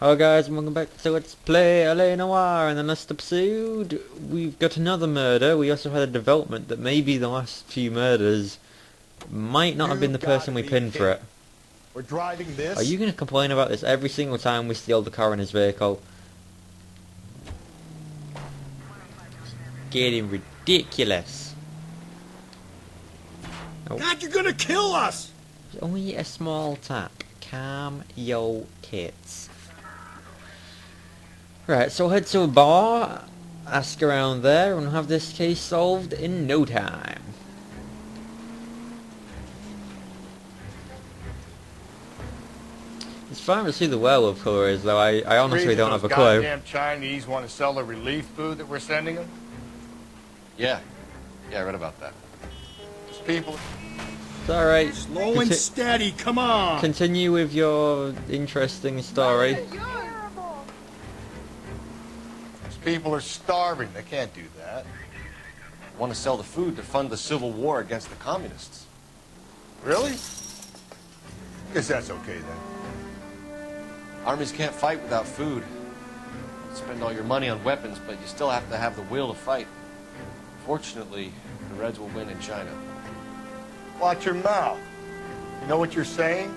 Hello guys, and welcome back to Let's Play L.A Noire. In the last episode, we've got another murder. We also had a development that maybe the last few murders might not have been the person we pinned for it. We're driving this. Are you going to complain about this every single time we steal the car in his vehicle? Getting ridiculous. Oh. God, you're gonna kill us! It's only a small tap. Calm your tits. Right, so head to a bar, ask around there, and have this case solved in no time. It's fine to see the werewolf colour is, though I honestly don't have a clue. Goddamn Chinese want to sell the relief food that we're sending them? Yeah, I read about that. These people... It's alright. Slow and steady, come on! Continue with your interesting story. These people are starving, they can't do that. Want to sell the food to fund the civil war against the communists. Really? Guess that's okay then. Armies can't fight without food. Spend all your money on weapons, but you still have to have the will to fight. Fortunately, the Reds will win in China. Watch your mouth. You know what you're saying?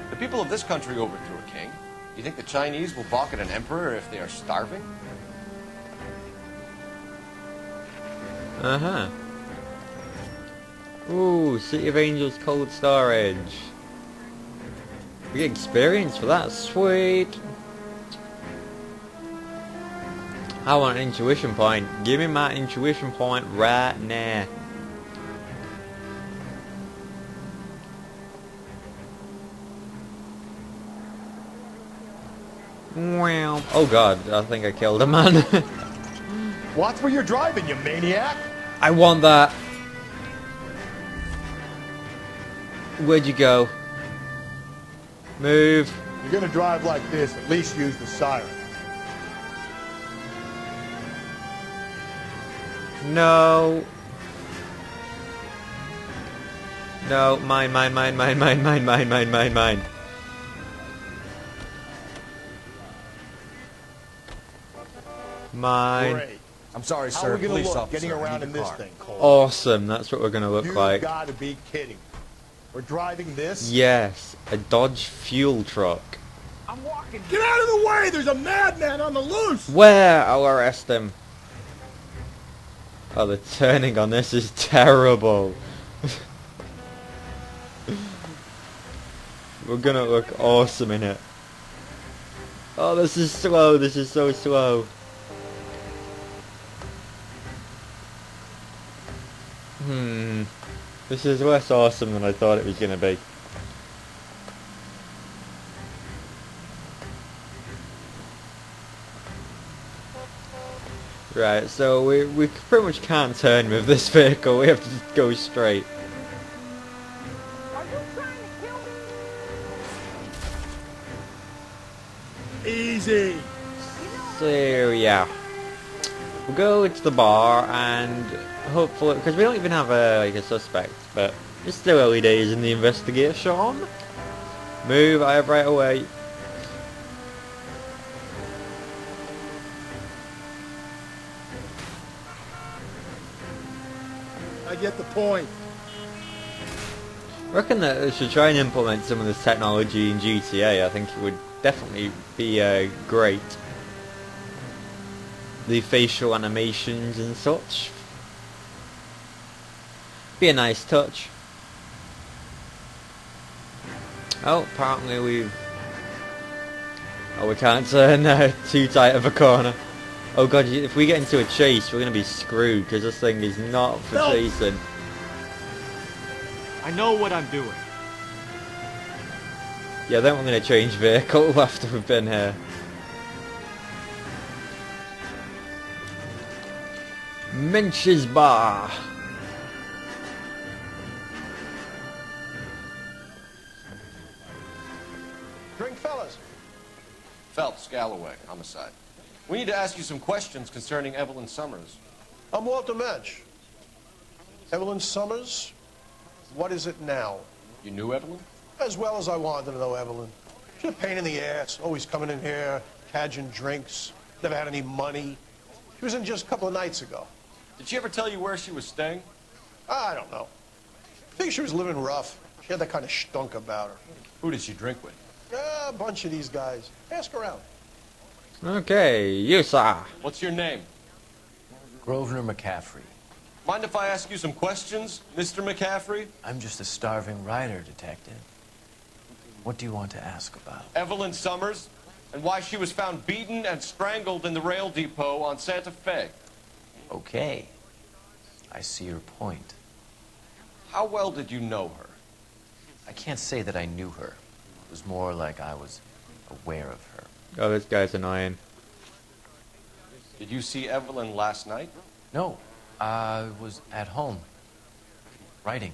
The people of this country overthrew a king. You think the Chinese will balk at an emperor if they are starving? Uh-huh. Ooh, City of Angels cold storage. We get experience for that, sweet. I want an intuition point. Give me my intuition point right now. Wow. Oh god, I think I killed a man. Watch where you're driving, you maniac! I want that. Where'd you go? Move. If you're gonna drive like this, at least use the siren. No. No, mine. Mine. Great. I'm sorry, How sir. are we gonna Police look officer, getting I around need in your this car. thing, Cole? Awesome, that's what we're gonna look You like. gotta be kidding. We're driving this? Yes, a Dodge fuel truck. I'm walking. Get out of the way! There's a madman on the loose! Where? I'll arrest him. Oh, the turning on this is terrible. We're gonna look awesome in it. Oh, this is slow. This is so slow. This is less awesome than I thought it was gonna be. Right, so we pretty much can't turn with this vehicle. We have to just go straight. Are you trying to kill me? Easy! So yeah, we'll go to the bar and hopefully, because we don't even have a suspect, but it's still early days in the investigation. Move, I have right away. I get the point. I reckon that we should try and implement some of this technology in GTA. I think it would definitely be great. The facial animations and such. Be a nice touch. Oh, apparently we can't turn too tight of a corner. Oh god, if we get into a chase, we're going to be screwed, because this thing is not for chasing. I know what I'm doing. Yeah, then we're going to change vehicle after we've been here. Mench's Bar. Drink, fellas. Phelps, Galloway, homicide. We need to ask you some questions concerning Evelyn Summers. I'm Walter Mensch. Evelyn Summers? What is it now? You knew Evelyn? As well as I wanted to know Evelyn. She's a pain in the ass, always coming in here, cadging drinks, never had any money. She was in just a couple of nights ago. Did she ever tell you where she was staying? I don't know. I think she was living rough. She had that kind of stunk about her. Who did she drink with? A bunch of these guys. Ask around. Okay, you sir. What's your name? Grosvenor McCaffrey. Mind if I ask you some questions, Mr. McCaffrey? I'm just a starving writer, detective. What do you want to ask about? Evelyn Summers, and why she was found beaten and strangled in the rail depot on Santa Fe. Okay. I see your point. How well did you know her? I can't say that I knew her. It was more like I was aware of her. Oh, this guy's annoying. Did you see Evelyn last night? No, I was at home, writing.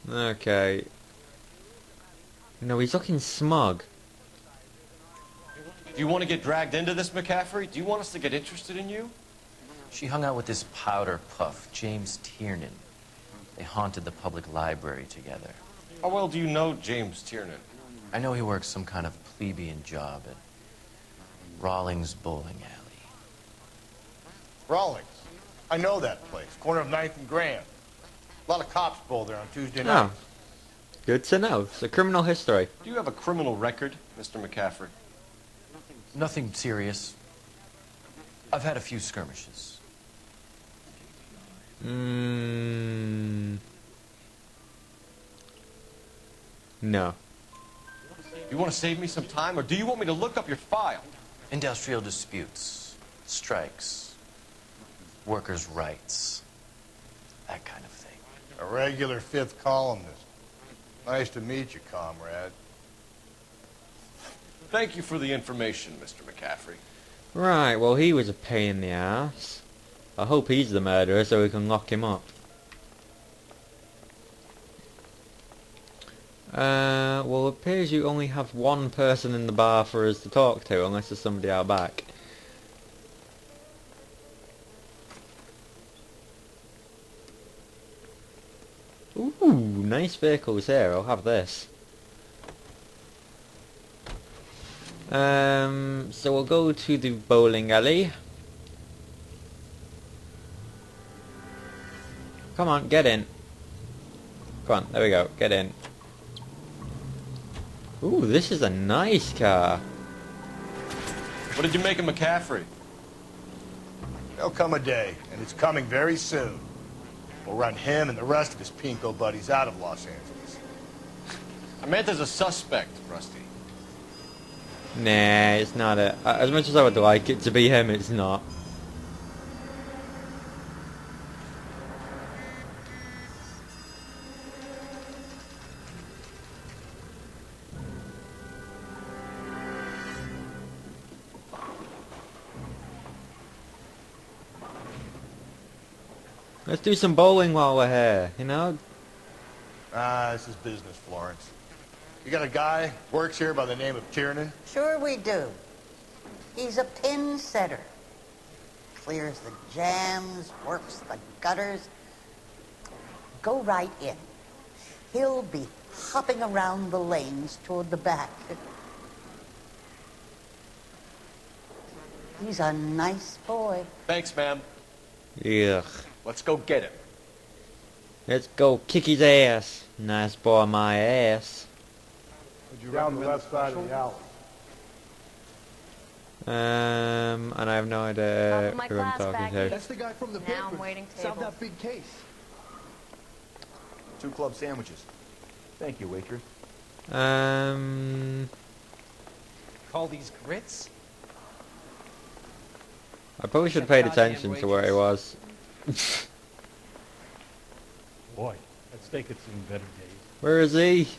Okay. No, he's looking smug. Do you want to get dragged into this, McCaffrey? Do you want us to get interested in you? She hung out with this powder puff, James Tiernan. They haunted the public library together. How well do you know James Tiernan? I know he works some kind of plebeian job at Rawlings Bowling Alley. Rawlings. I know that place. Corner of 9th and Grand. A lot of cops bowl there on Tuesday Oh, nights. good to know. It's a criminal history. Do you have a criminal record, Mr. McCaffrey? Nothing serious. I've had a few skirmishes. No. You want to save me some time, or do you want me to look up your file? Industrial disputes, strikes, workers' rights, that kind of thing. A regular fifth columnist. Nice to meet you, comrade. Thank you for the information, Mr. McCaffrey. Right, well, he was a pain in the ass. I hope he's the murderer so we can lock him up. Well, it appears you only have one person in the bar for us to talk to, unless there's somebody out back. Ooh, nice vehicles here, I'll have this. So we'll go to the bowling alley. Come on, get in. Come on, there we go, get in. Ooh, this is a nice car. What did you make of McCaffrey? There'll come a day, and it's coming very soon. We'll run him and the rest of his pinko buddies out of Los Angeles. I meant as a suspect, Rusty. Nah, it's not a... As much as I would like it to be him, it's not. Let's do some bowling while we're here, you know? This is business, Florence. You got a guy works here by the name of Tiernan? Sure we do. He's a pin setter. Clears the jams, works the gutters. Go right in. He'll be hopping around the lanes toward the back. He's a nice boy. Thanks, ma'am. Ugh. Let's go get him. Let's go kick his ass. Nice boy, my ass. Down the left side of the alley. And I have no Top idea of my who I'm class talking back. to. That's the guy from the Now paper. I'm waiting Solved tables. that big case. 2 club sandwiches. Thank you, waitress. Call these grits? I probably should have paid attention to where he was. Boy, that steak had seen better days. Where is he?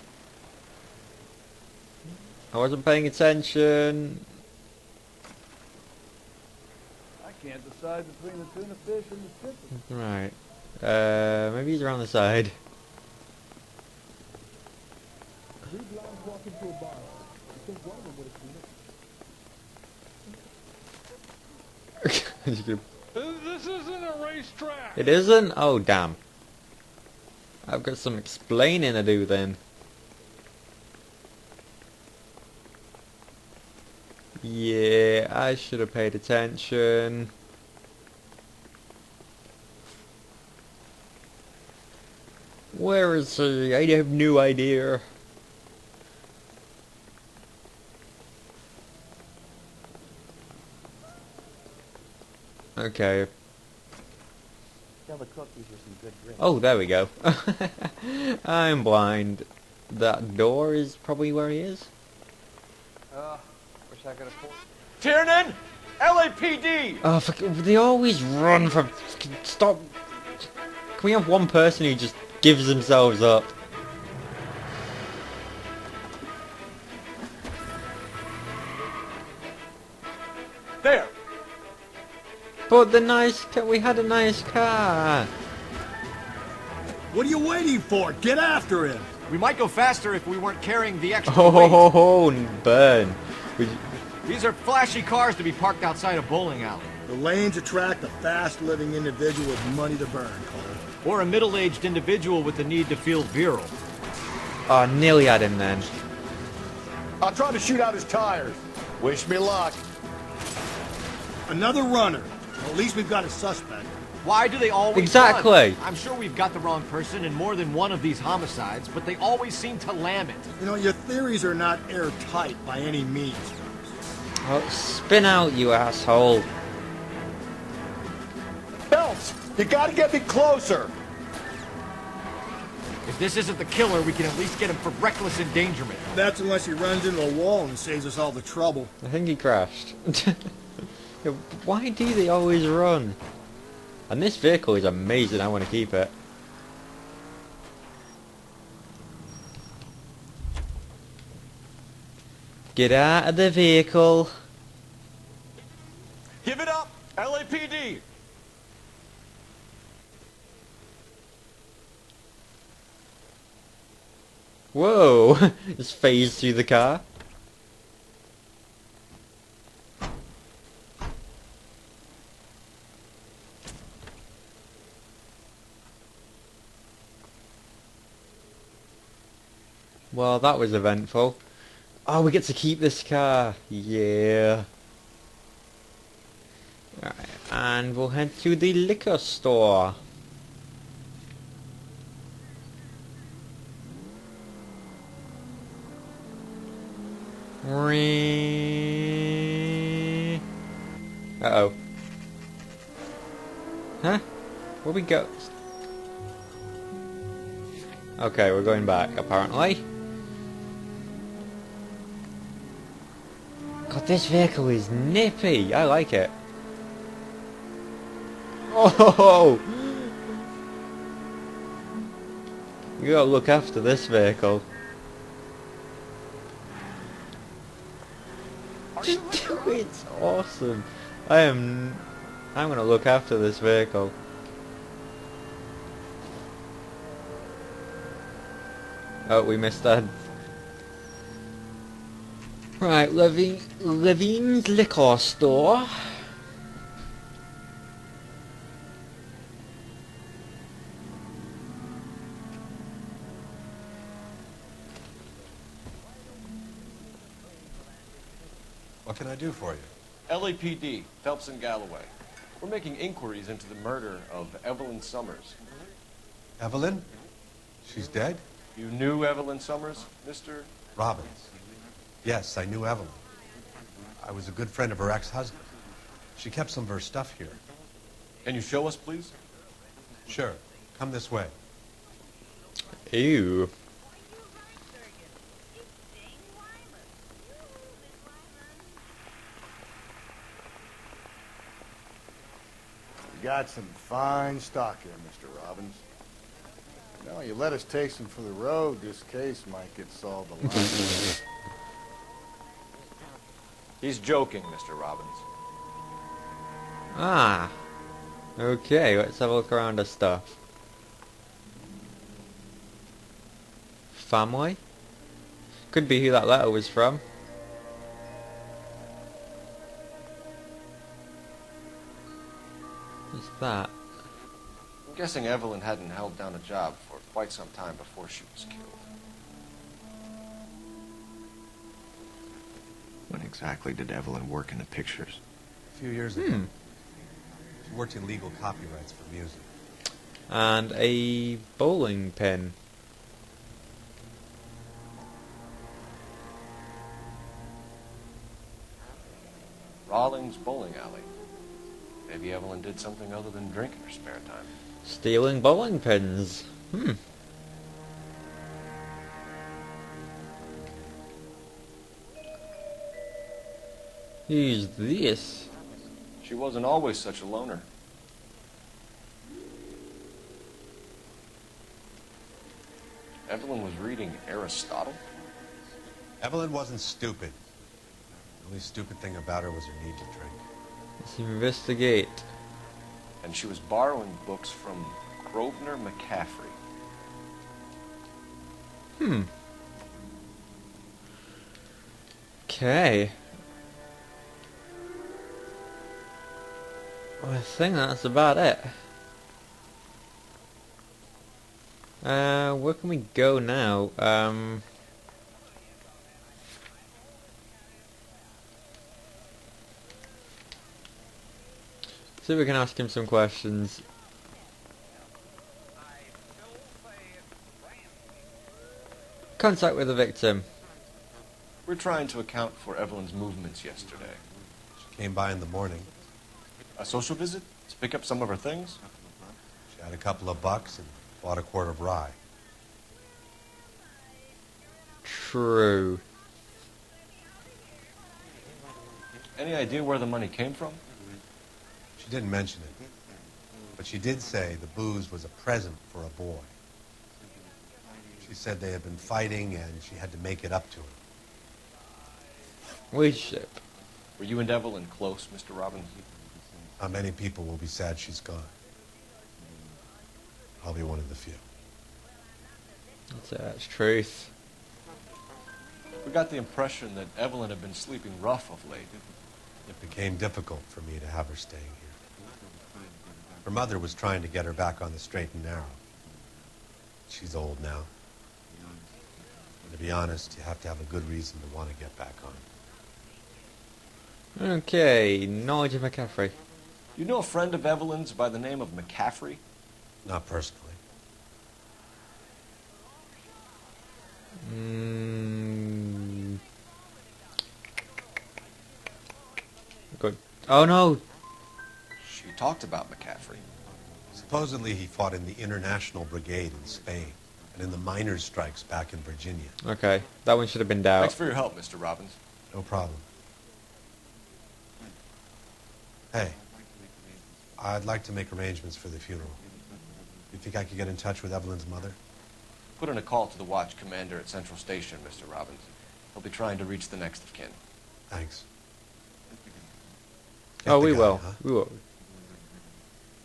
I wasn't paying attention. I can't decide between the tuna fish and the chicken. Right. Maybe he's around the side. Three blondes walk into a bar. I think one of them would have seen it. Just gonna- Who's this This isn't a racetrack. It isn't? Oh, damn. I've got some explaining to do then. Yeah, I should have paid attention. Where is he? I have no idea. Okay. Tell the cook these are some good grits. Oh, there we go. I'm blind. That door is probably where he is. Wish I could afford. Tiernan! LAPD! Oh, they always run from... Stop. Can we have one person who just gives themselves up? There! But the nice car... We had a nice car. What are you waiting for? Get after him! We might go faster if we weren't carrying the extra Oh, weight. ho, ho, ho, burn. These are flashy cars to be parked outside a bowling alley. The lanes attract a fast-living individual with money to burn, Cole. Or a middle-aged individual with the need to feel virile. Oh, nearly had him then. I'll try to shoot out his tires. Wish me luck. Another runner. Well, at least we've got a suspect. Why do they always Exactly. run? I'm sure we've got the wrong person in more than one of these homicides, but they always seem to lam it. You know, your theories are not airtight by any means. Oh, spin out, you asshole. Phelps, you gotta get me closer. If this isn't the killer, we can at least get him for reckless endangerment. That's unless he runs into a wall and saves us all the trouble. I think he crashed. Yeah, why do they always run? And this vehicle is amazing, I want to keep it. Get out of the vehicle. Give it up, LAPD! Whoa! Just phased through the car. Well, that was eventful. Oh, we get to keep this car. Yeah. Alright, and we'll head to the liquor store. Uh-oh. Huh? Where we go? Okay, we're going back, apparently. God, this vehicle is nippy. I like it. Oh! You gotta look after this vehicle. It's awesome. I'm gonna look after this vehicle. Oh, we missed that. Right, Levine's liquor store. What can I do for you? LAPD, Phelps and Galloway. We're making inquiries into the murder of Evelyn Summers. Evelyn? She's dead? You knew Evelyn Summers, Mr. Robbins. Yes, I knew Evelyn. I was a good friend of her ex-husband. She kept some of her stuff here. Can you show us, please? Sure. Come this way. Ew. You got some fine stock here, Mr. Robbins. No, you let us take some for the road, this case might get solved a lot. He's joking, Mr. Robbins. Ah. Okay, let's have a look around the stuff. Family? Could be who that letter was from. What's that? I'm guessing Evelyn hadn't held down a job for quite some time before she was killed. When exactly did Evelyn work in the pictures? A few years ago. She worked in legal copyrights for music. And a bowling pin. Rawlings Bowling Alley. Maybe Evelyn did something other than drink in her spare time. Stealing bowling pins. Who's this? She wasn't always such a loner. Evelyn was reading Aristotle? Evelyn wasn't stupid. The only stupid thing about her was her need to drink. Let's investigate. And she was borrowing books from Grosvenor McCaffrey. Okay. Well, I think that's about it. Where can we go now? See if we can ask him some questions. Contact with the victim. We're trying to account for Evelyn's movements yesterday. She came by in the morning. A social visit? To pick up some of her things? She had a couple of bucks and bought a quart of rye. True. Any idea where the money came from? She didn't mention it. But she did say the booze was a present for a boy. She said they had been fighting and she had to make it up to him. Leadership. Were you and Evelyn close, Mr. Robbins? Not many people will be sad she's gone. I'll be one of the few. That's truth. We got the impression that Evelyn had been sleeping rough of late. It became difficult for me to have her staying here. Her mother was trying to get her back on the straight and narrow. She's old now. And to be honest, you have to have a good reason to want to get back on. Okay, knowledge of McCaffrey. You know a friend of Evelyn's by the name of McCaffrey? Not personally. Good. Oh no! She talked about McCaffrey. Supposedly he fought in the International Brigade in Spain and in the miners' strikes back in Virginia. Okay, that one should have been doubt. Thanks for your help, Mr. Robbins. No problem. Hey, I'd like to make arrangements for the funeral. You think I could get in touch with Evelyn's mother? Put in a call to the watch commander at Central Station, Mr. Robbins. He'll be trying to reach the next of kin. Thanks. Oh, Get we the guy, will. huh? We will.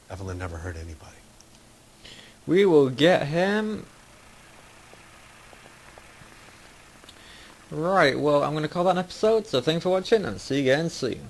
Evelyn never hurt anybody. We will get him. Right, well, I'm going to call that an episode, so thanks for watching, and see you again soon.